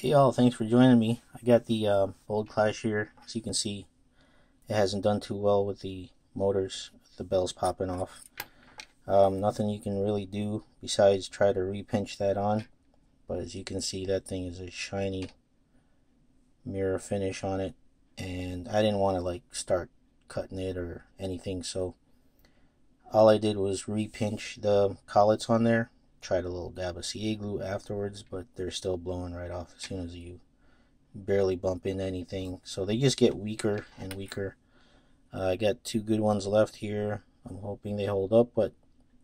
Hey y'all, thanks for joining me. I got the Boldclash here. As you can see, it hasn't done too well with the motors, the bells popping off. Nothing you can really do besides try to repinch that on. But as you can see, that thing is a shiny mirror finish on it. And I didn't want to start cutting it or anything, so all I did was repinch the collets on there. Tried a little dab of CA glue afterwards, but they're still blowing right off as soon as you barely bump into anything. So they just get weaker and weaker. I got two good ones left here. I'm hoping they hold up, but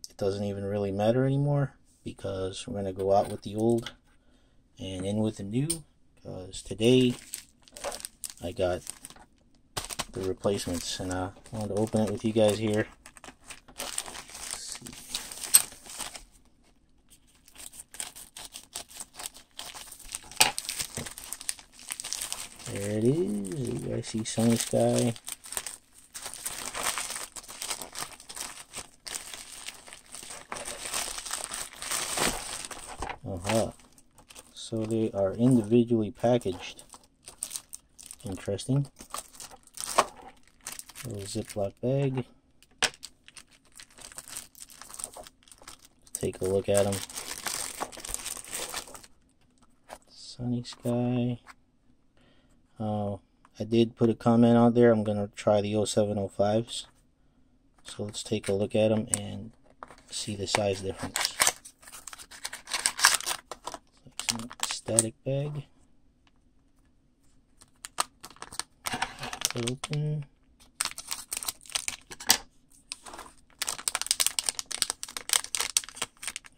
it doesn't even really matter anymore because we're going to go out with the old and in with the new, because today I got the replacements and I wanted to open it with you guys here. There it is. You guys see Sunnysky. So they are individually packaged. Interesting. Little Ziploc bag. Take a look at them. Sunnysky. I did put a comment out there. I'm going to try the 0705s. So let's take a look at them and see the size difference. Like some static bag. Open.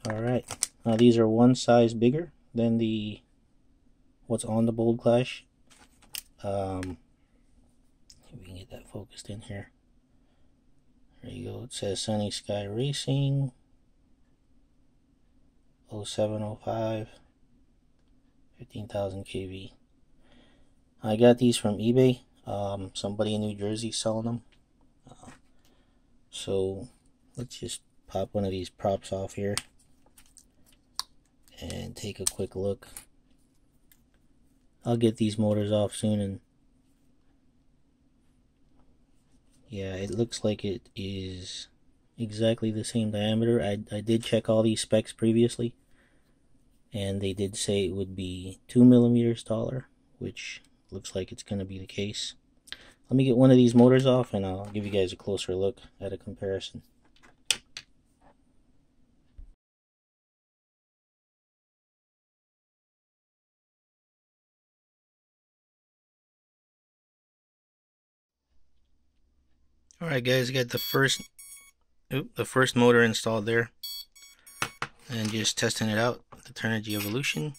Alright. Now these are one size bigger than what's on the Boldclash. If we can get that focused in here. There you go. It says Sunnysky Racing 0705 15,000 kV. I got these from eBay. Somebody in New Jersey selling them. So let's just pop one of these props off here and take a quick look. I'll get these motors off soon, and yeah, it looks like it is exactly the same diameter. I did check all these specs previously, and they did say it would be 2 millimeters taller, which looks like it's going to be the case. Let me get one of these motors off, and I'll give you guys a closer look at a comparison. Alright guys, I got the first motor installed there, and just testing it out, the Turnigy Evolution.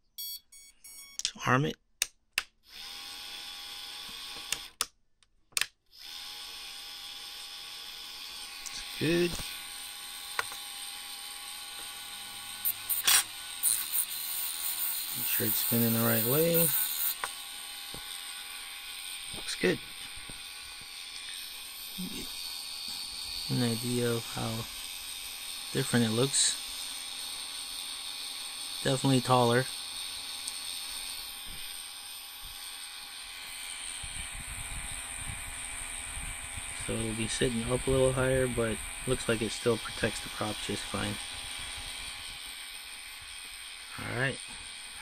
Let's arm it. It's good. Make sure it's spinning the right way. Looks good. Get an idea of how different it looks. Definitely taller. So it'll be sitting up a little higher, but looks like it still protects the props just fine. Alright,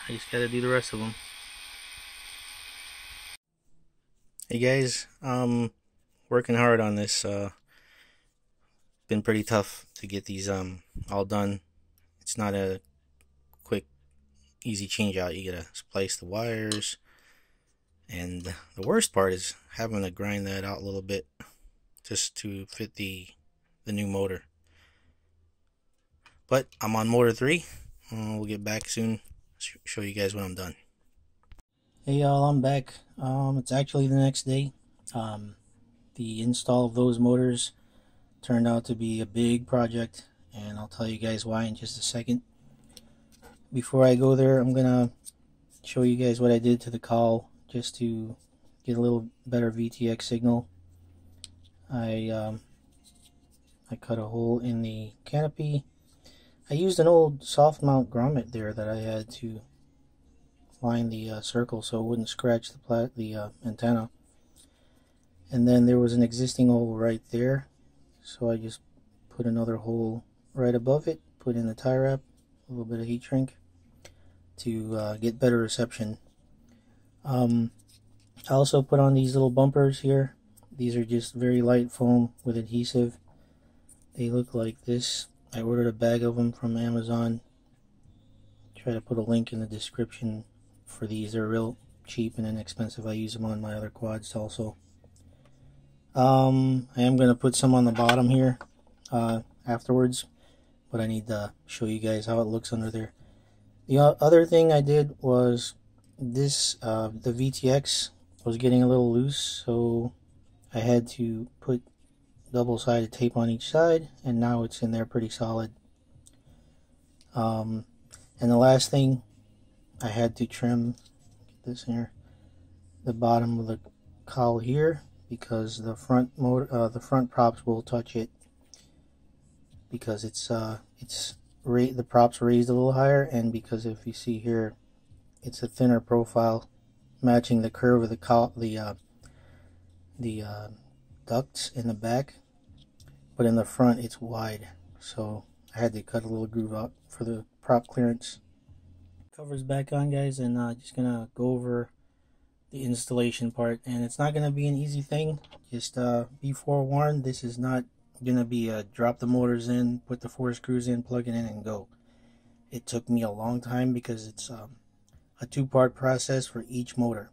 I just gotta do the rest of them. Hey guys, working hard on this. Been pretty tough to get these all done. It's not a quick, easy change out. You gotta splice the wires, and the worst part is having to grind that out a little bit just to fit the new motor. But I'm on motor 3. We'll get back soon. Show you guys when I'm done. Hey y'all, I'm back. It's actually the next day. The install of those motors turned out to be a big project, and I'll tell you guys why in just a second. Before I go there, I'm gonna show you guys what I did to the cowl just to get a little better VTX signal. I cut a hole in the canopy. I used an old soft mount grommet there that I had to line the circle so it wouldn't scratch the antenna. And then there was an existing hole right there, so I just put another hole right above it, put in the tie wrap, a little bit of heat shrink to get better reception. I also put on these little bumpers here. These are just very light foam with adhesive. They look like this. I ordered a bag of them from Amazon. Try to put a link in the description for these. They're real cheap and inexpensive. I use them on my other quads also. I am going to put some on the bottom here afterwards, but I need to show you guys how it looks under there. The other thing I did was this, the VTX was getting a little loose, so I had to put double-sided tape on each side, and now it's in there pretty solid. And the last thing, I had to trim, get this here, the bottom of the cowl here, because the front motor, the front props will touch it, because the props raised a little higher, and because if you see here, it's a thinner profile, matching the curve of the ducts in the back, but in the front it's wide, so I had to cut a little groove out for the prop clearance. Cover's back on, guys, and just gonna go over the installation part, and it's not gonna be an easy thing. Just be forewarned, this is not gonna be a drop the motors in, put the 4 screws in, plug it in, and go. It took me a long time because it's a 2-part process for each motor.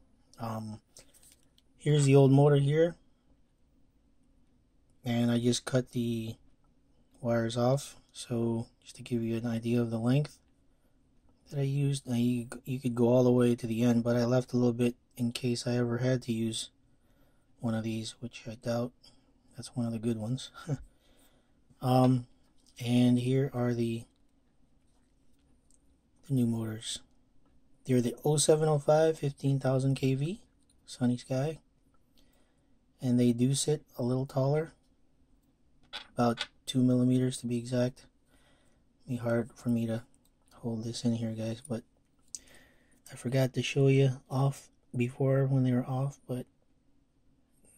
Here's the old motor here, and I just cut the wires off, so just to give you an idea of the length that I used. Now you could go all the way to the end, but I left a little bit in case I ever had to use one of these, which I doubt. That's one of the good ones. And here are the new motors. They're the 0705 15,000 kV Sunnysky, and they do sit a little taller, about 2 millimeters to be exact. It'd be hard for me to hold this in here, guys, but I forgot to show you off before when they were off, but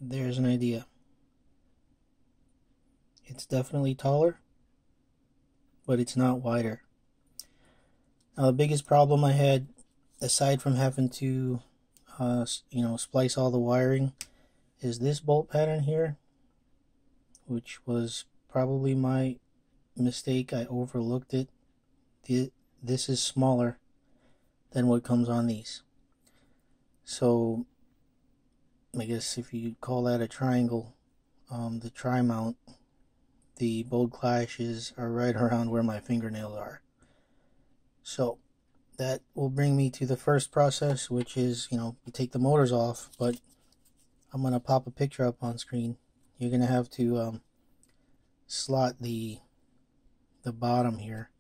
there's an idea. It's definitely taller, but it's not wider. Now the biggest problem I had, aside from having to splice all the wiring, is this bolt pattern here, which was probably my mistake. I overlooked it. This is smaller than what comes on these, so I guess if you call that a triangle, the tri-mount, the Boldclashes are right around where my fingernails are. So that will bring me to the first process, which is, you take the motors off, but I'm going to pop a picture up on screen. You're going to have to slot the bottom here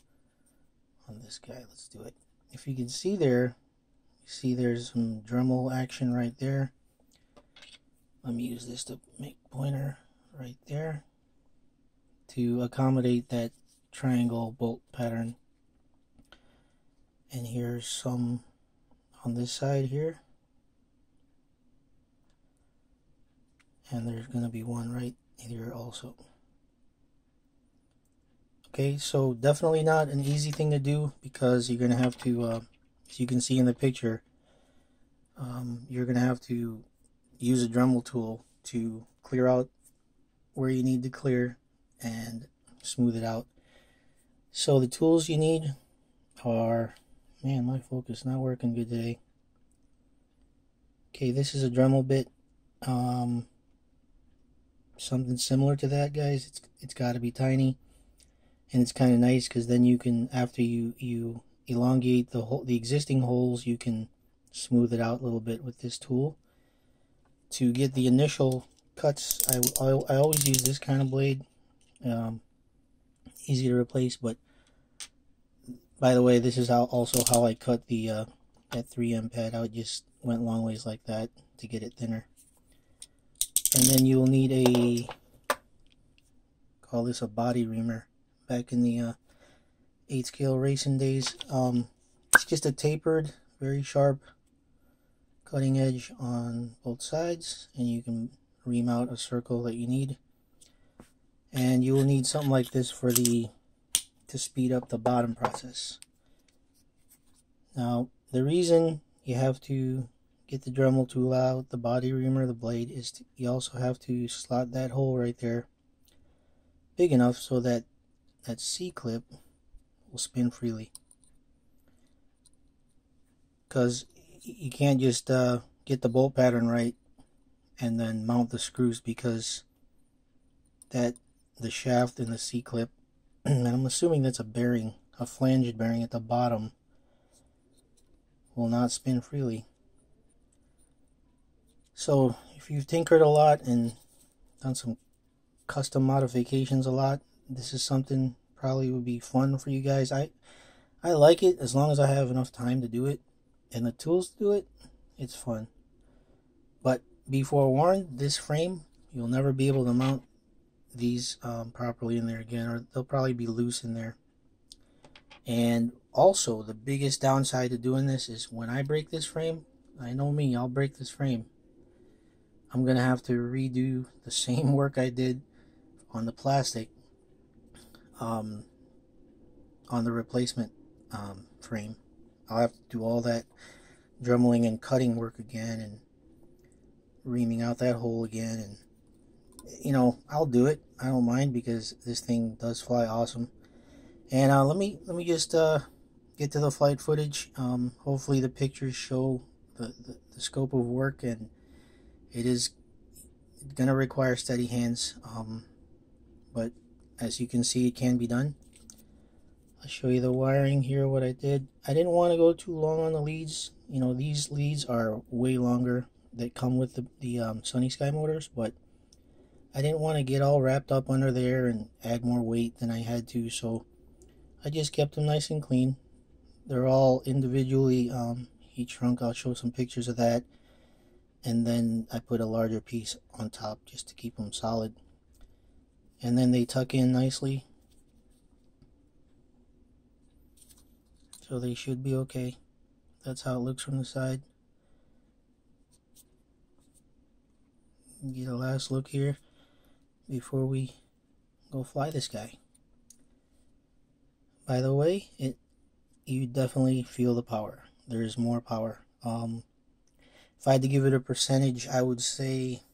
on this guy. Let's do it. If you can see there, you see there's some Dremel action right there. Let me use this to make pointer right there to accommodate that triangle bolt pattern. And here's some on this side here, and there's going to be one right here also. Okay, so definitely not an easy thing to do, because you're going to have to, as you can see in the picture, you're going to have to use a Dremel tool to clear out where you need to clear and smooth it out. So the tools you need are, man, my focus not working good today. Okay, this is a Dremel bit. Something similar to that, guys. It's got to be tiny, and it's kind of nice because then you can, after you elongate the existing holes, you can smooth it out a little bit with this tool. To get the initial cuts, I always use this kind of blade. Easy to replace, but by the way, this is also how I cut the that 3M pad out. Just went long ways like that to get it thinner. And then you'll need call this a body reamer. Back in the 8 scale racing days. It's just a tapered, very sharp cutting edge on both sides, and you can ream out a circle that you need. And you will need something like this to speed up the bottom process. Now, the reason you have to get the Dremel tool out, the body reamer, the blade, is you also have to slot that hole right there big enough so that that C-clip will spin freely. Because you can't just get the bolt pattern right and then mount the screws, because the shaft and the C-clip, and I'm assuming that's a bearing, a flanged bearing at the bottom, will not spin freely. So if you've tinkered a lot and done some custom modifications a lot, this is something probably would be fun for you guys. I like it as long as I have enough time to do it and the tools to do it. It's fun. But be forewarned, this frame, you'll never be able to mount these properly in there again, or they'll probably be loose in there. And also, the biggest downside to doing this is when I break this frame, I know me, I'll break this frame, I'm going to have to redo the same work I did on the plastic on the replacement frame. I'll have to do all that dremeling and cutting work again, and reaming out that hole again, and you know, I'll do it. I don't mind, because this thing does fly awesome. And let me just get to the flight footage. Hopefully the pictures show the scope of work, and it is gonna require steady hands, but as you can see, it can be done. I'll show you the wiring here, what I did. I didn't want to go too long on the leads. You know, these leads are way longer that come with the Sunnysky motors, but I didn't want to get all wrapped up under there and add more weight than I had to, so I just kept them nice and clean. They're all individually heat shrunk. I'll show some pictures of that. And then I put a larger piece on top just to keep them solid. And then they tuck in nicely, so they should be okay. That's how it looks from the side. Get a last look here before we go fly this guy. By the way, you definitely feel the power. There is more power. If I had to give it a percentage, I would say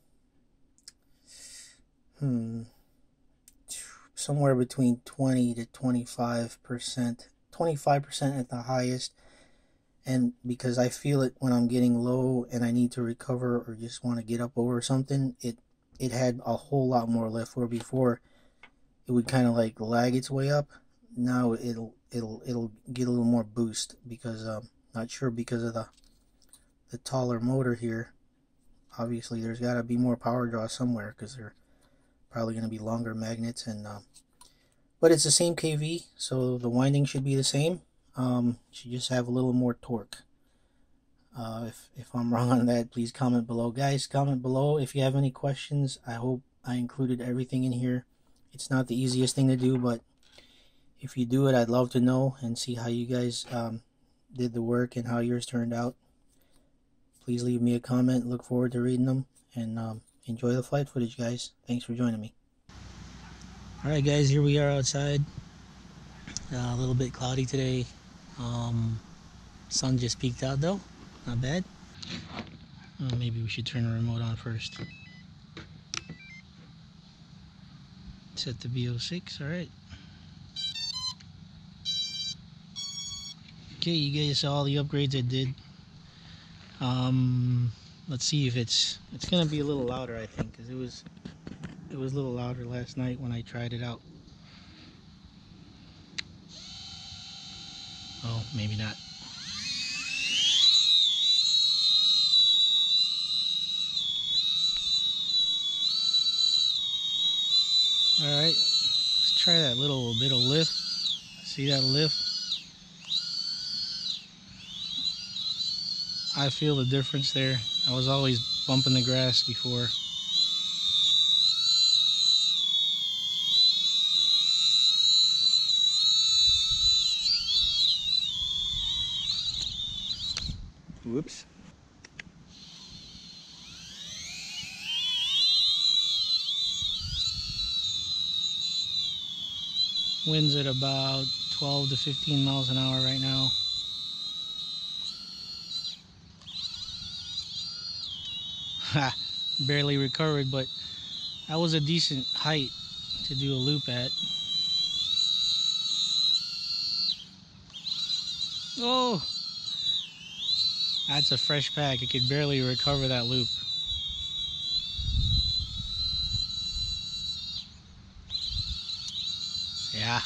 somewhere between 20 to 25%. 25% at the highest. And because I feel it when I'm getting low and I need to recover or just want to get up over something, it had a whole lot more lift, where before it would kind of like lag its way up. Now it'll get a little more boost, because not sure, because of the taller motor here. Obviously there's got to be more power draw somewhere, because they're probably going to be longer magnets, and but it's the same KV, so the winding should be the same. Should just have a little more torque. If I'm wrong on that, please comment below. Guys, comment below if you have any questions. I hope I included everything in here. It's not the easiest thing to do, but if you do it, I'd love to know and see how you guys did the work and how yours turned out. Please leave me a comment. Look forward to reading them, and enjoy the flight footage, guys. Thanks for joining me. Alright guys, here we are outside. A little bit cloudy today. Sun just peeked out though. Not bad. Maybe we should turn the remote on first. Set the B06, alright. Okay, you guys saw all the upgrades I did. Let's see if it's gonna be a little louder, I think, because it was a little louder last night when I tried it out. Oh, maybe not. Alright, let's try that little bit of lift. See that lift? I feel the difference there. I was always bumping the grass before. Whoops. Wind's at about 12 to 15 miles an hour right now. Ha! Barely recovered, but that was a decent height to do a loop at. Oh! That's a fresh pack. It could barely recover that loop. Yeah.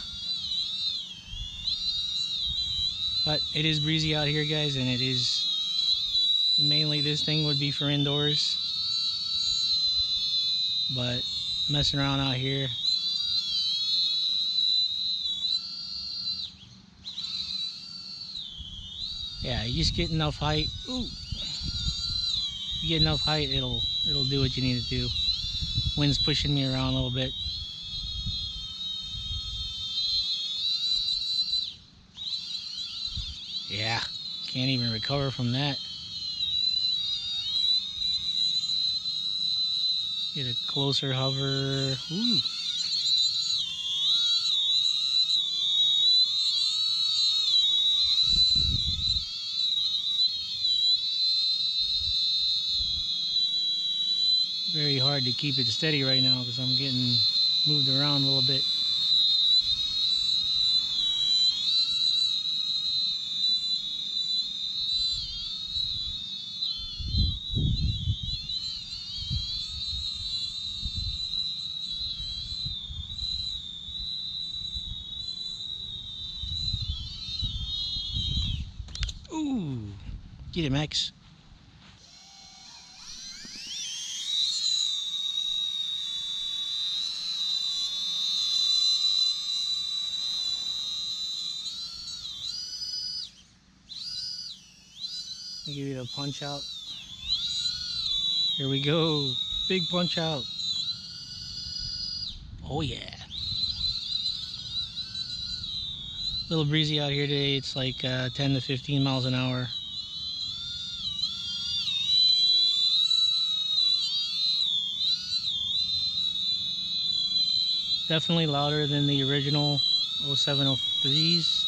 But it is breezy out here, guys, and it is mainly, this thing would be for indoors. But messing around out here, yeah, you just get enough height. Ooh. You get enough height, it'll do what you need to do. Wind's pushing me around a little bit. Yeah, can't even recover from that. Get a closer hover. Ooh. Very hard to keep it steady right now because I'm getting moved around a little bit. Ooh, get it, Max. I'll give you the punch out. Here we go. Big punch out. Oh yeah. A little breezy out here today. It's like 10 to 15 miles an hour. Definitely louder than the original 0703s.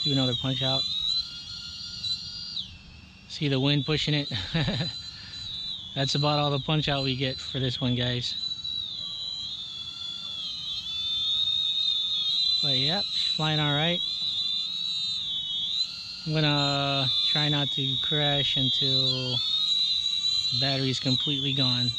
Do another punch out. See the wind pushing it? That's about all the punch out we get for this one, guys. But yep, she's flying alright. I'm gonna try not to crash until the battery's completely gone.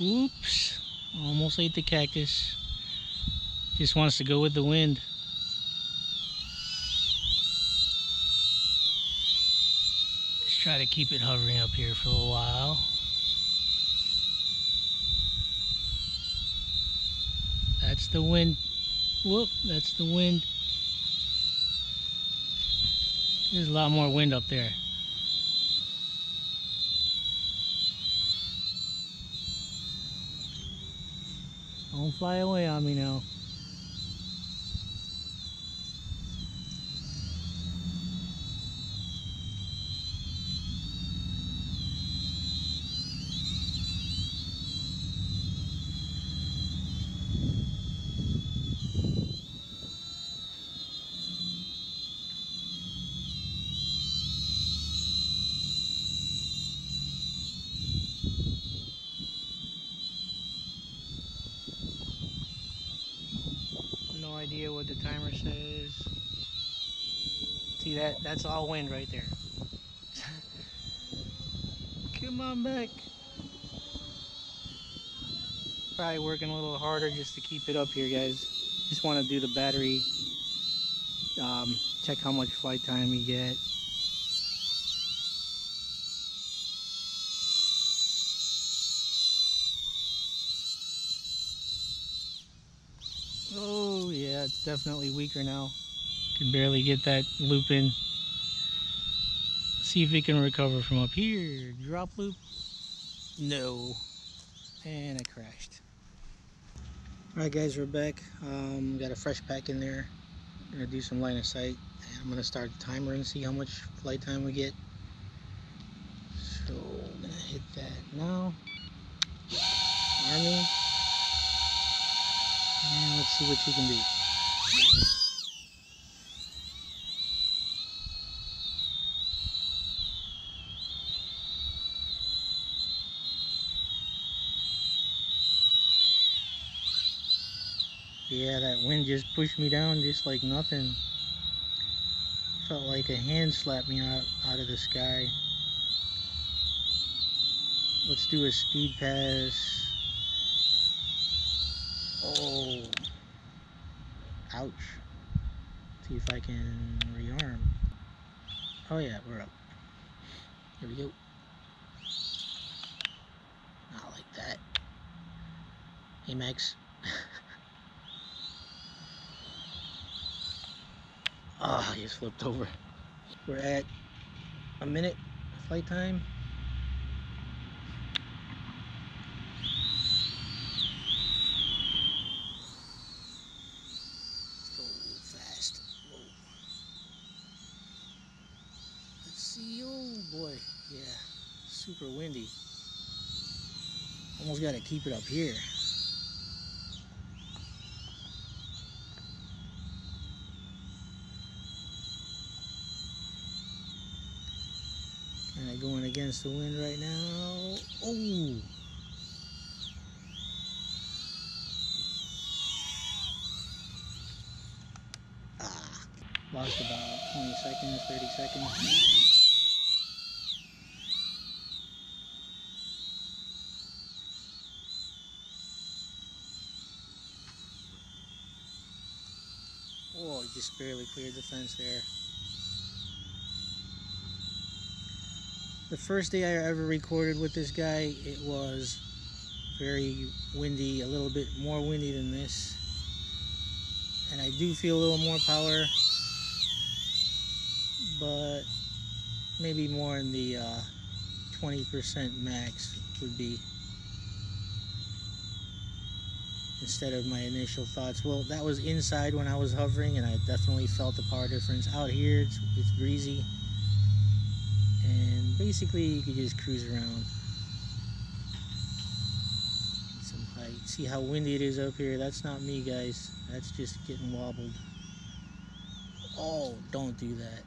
Oops, almost ate the cactus. Just wants to go with the wind. Just try to keep it hovering up here for a little while. That's the wind. Whoop, that's the wind. There's a lot more wind up there. Don't fly away on me now. No idea what the timer says. See that? That's all wind right there. Come on back. Probably working a little harder just to keep it up here, guys. Just want to do the battery. Check how much flight time you get. Oh yeah, it's definitely weaker now. Can barely get that loop in. See if it can recover from up here. Drop loop. No. And I crashed. Alright guys, we're back. Got a fresh pack in there. Gonna do some line of sight. And I'm gonna start the timer and see how much flight time we get. So I'm gonna hit that now. Army. And let's see what you can do. Yeah, that wind just pushed me down just like nothing. Felt like a hand slapped me out of the sky. Let's do a speed pass. Oh. Ouch. See if I can rearm. Oh yeah, we're up. Here we go. Not like that. Hey Max. Oh, I just flipped over. We're at a minute flight time. Let's go fast. Whoa. Let's see. Oh boy. Yeah. Super windy. Almost got to keep it up here. Kind of going against the wind right now. Oh. Ah. Lost about 20 seconds, 30 seconds. Oh, I just barely cleared the fence there. The first day I ever recorded with this guy, it was very windy, a little bit more windy than this. And I do feel a little more power, but maybe more in the 20% max would be, instead of my initial thoughts. Well, that was inside when I was hovering, and I definitely felt the power difference. Out here, it's breezy, and basically you could just cruise around. Get some height. See how windy it is up here? That's not me, guys. That's just getting wobbled. Oh, don't do that.